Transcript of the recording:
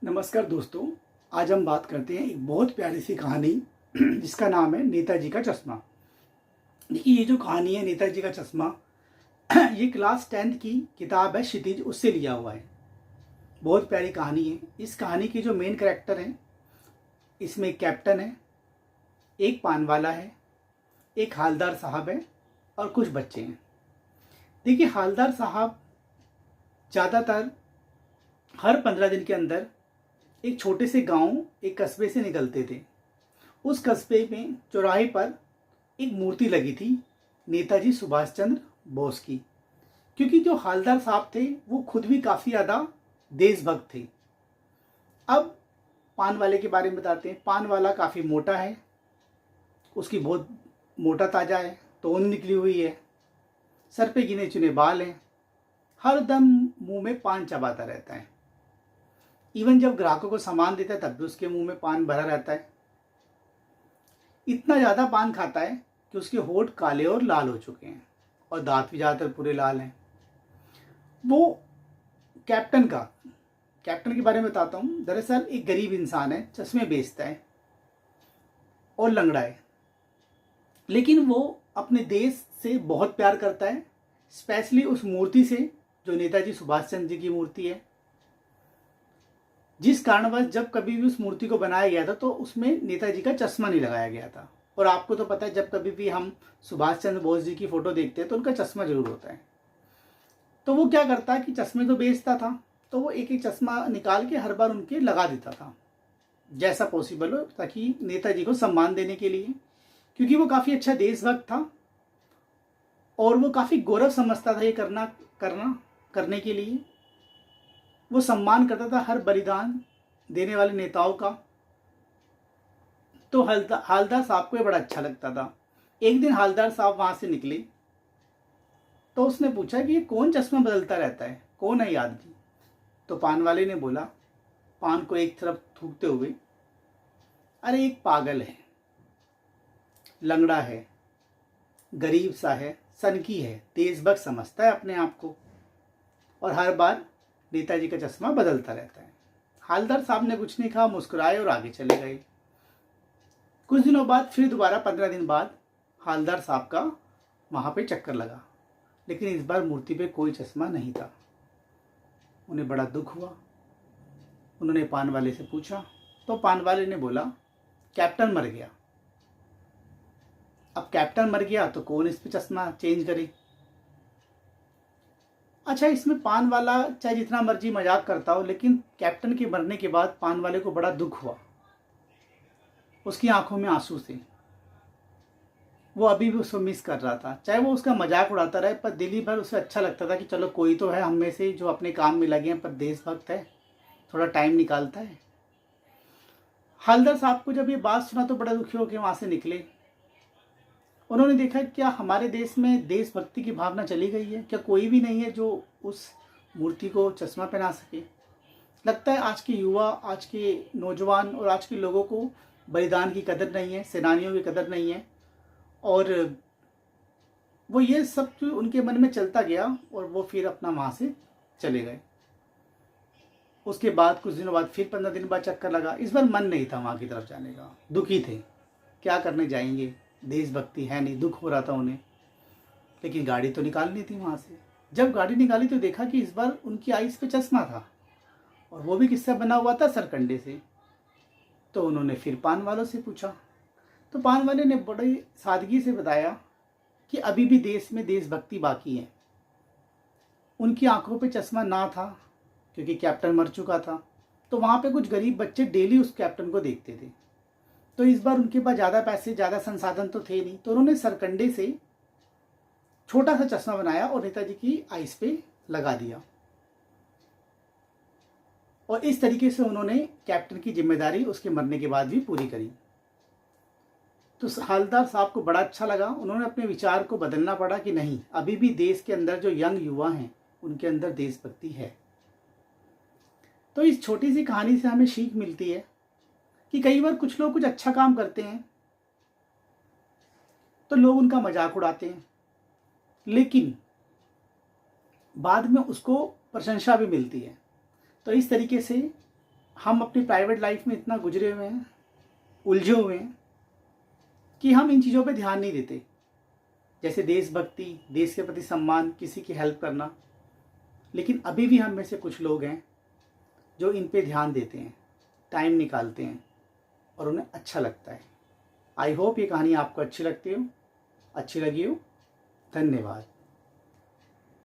नमस्कार दोस्तों। आज हम बात करते हैं एक बहुत प्यारी सी कहानी जिसका नाम है नेताजी का चश्मा। देखिए, ये जो कहानी है नेताजी का चश्मा ये क्लास 10th की किताब है क्षितिज, उससे लिया हुआ है। बहुत प्यारी कहानी है। इस कहानी की जो मेन कैरेक्टर हैं, इसमें एक कैप्टन है, एक पानवाला है, एक हालदार साहब है और कुछ बच्चे हैं। देखिए, हालदार साहब ज़्यादातर हर 15 दिन के अंदर एक छोटे से गांव, एक कस्बे से निकलते थे। उस कस्बे में चौराहे पर एक मूर्ति लगी थी नेताजी सुभाष चंद्र बोस की, क्योंकि जो हालदार साहब थे वो खुद भी काफ़ी ज़्यादा देशभक्त थे। अब पान वाले के बारे में बताते हैं। पान वाला काफ़ी मोटा है, उसकी बहुत मोटा ताजा है, तोंद निकली हुई है, सर पे गिने चुने बाल हैं, हर दम मुँह में पान चबाता रहता है। इवन जब ग्राहकों को सामान देता है तब भी उसके मुंह में पान भरा रहता है। इतना ज़्यादा पान खाता है कि उसके होंठ काले और लाल हो चुके हैं और दांत भी ज़्यादातर पूरे लाल हैं। वो कैप्टन के बारे में बताता हूँ। दरअसल एक गरीब इंसान है, चश्मे बेचता है और लंगड़ा है, लेकिन वो अपने देश से बहुत प्यार करता है, स्पेशली उस मूर्ति से जो नेताजी सुभाष चंद्र जी की मूर्ति है। जिस कारणवश जब कभी भी उस मूर्ति को बनाया गया था तो उसमें नेताजी का चश्मा नहीं लगाया गया था। और आपको तो पता है, जब कभी भी हम सुभाष चंद्र बोस जी की फ़ोटो देखते हैं तो उनका चश्मा जरूर होता है। तो वो क्या करता है कि चश्मे तो बेचता था, तो वो एक एक चश्मा निकाल के हर बार उनके लगा देता था जैसा पॉसिबल हो, ताकि नेताजी को सम्मान देने के लिए, क्योंकि वो काफ़ी अच्छा देशभक्त था और वो काफ़ी गौरव समझता था ये करने के लिए। वो सम्मान करता था हर बलिदान देने वाले नेताओं का। तो हालदार साहब को ये बड़ा अच्छा लगता था। एक दिन हालदार साहब वहाँ से निकले तो उसने पूछा कि ये कौन चश्मा बदलता रहता है, कौन है ये आदमी? तो पान वाले ने बोला, पान को एक तरफ थूकते हुए, अरे एक पागल है, लंगड़ा है, गरीब सा है, सनकी है, देशभक्त समझता है अपने आप को और हर बार नेताजी का चश्मा बदलता रहता है। हालदार साहब ने कुछ नहीं कहा, मुस्कुराए और आगे चले गए। कुछ दिनों बाद फिर दोबारा 15 दिन बाद हालदार साहब का वहाँ पे चक्कर लगा, लेकिन इस बार मूर्ति पे कोई चश्मा नहीं था। उन्हें बड़ा दुख हुआ। उन्होंने पान वाले से पूछा तो पान वाले ने बोला, कैप्टन मर गया। अब कैप्टन मर गया तो कौन इस पे चश्मा चेंज करे? अच्छा, इसमें पान वाला चाहे जितना मर्जी मजाक करता हो, लेकिन कैप्टन के मरने के बाद पान वाले को बड़ा दुख हुआ। उसकी आंखों में आंसू थे। वो अभी भी उसको मिस कर रहा था। चाहे वो उसका मजाक उड़ाता रहे, पर दिली भर उसे अच्छा लगता था कि चलो कोई तो है हम में से जो अपने काम में लगे हैं पर देशभक्त है, थोड़ा टाइम निकालता है। हालदार साहब को जब ये बात सुना तो बड़ा दुखी होकर वहाँ से निकले। उन्होंने देखा क्या हमारे देश में देशभक्ति की भावना चली गई है? क्या कोई भी नहीं है जो उस मूर्ति को चश्मा पहना सके? लगता है आज के युवा, आज के नौजवान और आज के लोगों को बलिदान की कदर नहीं है, सेनानियों की कदर नहीं है, और वो ये सब उनके मन में चलता गया और वो फिर अपना वहाँ से चले गए। उसके बाद कुछ दिनों बाद फिर 15 दिन बाद चक्कर लगा। इस बार मन नहीं था वहाँ की तरफ जाने का, दुखी थे। क्या करने जाएंगे, देशभक्ति है नहीं, दुख हो रहा था उन्हें। लेकिन गाड़ी तो निकालनी थी वहाँ से। जब गाड़ी निकाली तो देखा कि इस बार उनकी आइस पे चश्मा था, और वो भी किससे बना हुआ था? सरकंडे से। तो उन्होंने फिर पान वालों से पूछा तो पान वाले ने बड़ी सादगी से बताया कि अभी भी देश में देशभक्ति बाकी है। उनकी आंखों पे चश्मा ना था क्योंकि कैप्टन मर चुका था, तो वहाँ पे कुछ गरीब बच्चे डेली उस कैप्टन को देखते थे। तो इस बार उनके पास ज़्यादा पैसे, ज़्यादा संसाधन तो थे नहीं, तो उन्होंने सरकंडे से छोटा सा चश्मा बनाया और नेताजी की आइस पे लगा दिया। और इस तरीके से उन्होंने कैप्टन की जिम्मेदारी उसके मरने के बाद भी पूरी करी। तो हालदार साहब को बड़ा अच्छा लगा। उन्होंने अपने विचार को बदलना पड़ा कि नहीं, अभी भी देश के अंदर जो यंग युवा हैं उनके अंदर देशभक्ति है। तो इस छोटी सी कहानी से हमें सीख मिलती है कि कई बार कुछ लोग कुछ अच्छा काम करते हैं तो लोग उनका मजाक उड़ाते हैं, लेकिन बाद में उसको प्रशंसा भी मिलती है। तो इस तरीके से हम अपनी प्राइवेट लाइफ में इतना गुजरे हुए हैं, उलझे हुए हैं कि हम इन चीज़ों पे ध्यान नहीं देते, जैसे देशभक्ति, देश के प्रति सम्मान, किसी की हेल्प करना। लेकिन अभी भी हम में से कुछ लोग हैं जो इन पे ध्यान देते हैं, टाइम निकालते हैं और उन्हें अच्छा लगता है। आई होप ये कहानी आपको अच्छी लगी हो। धन्यवाद।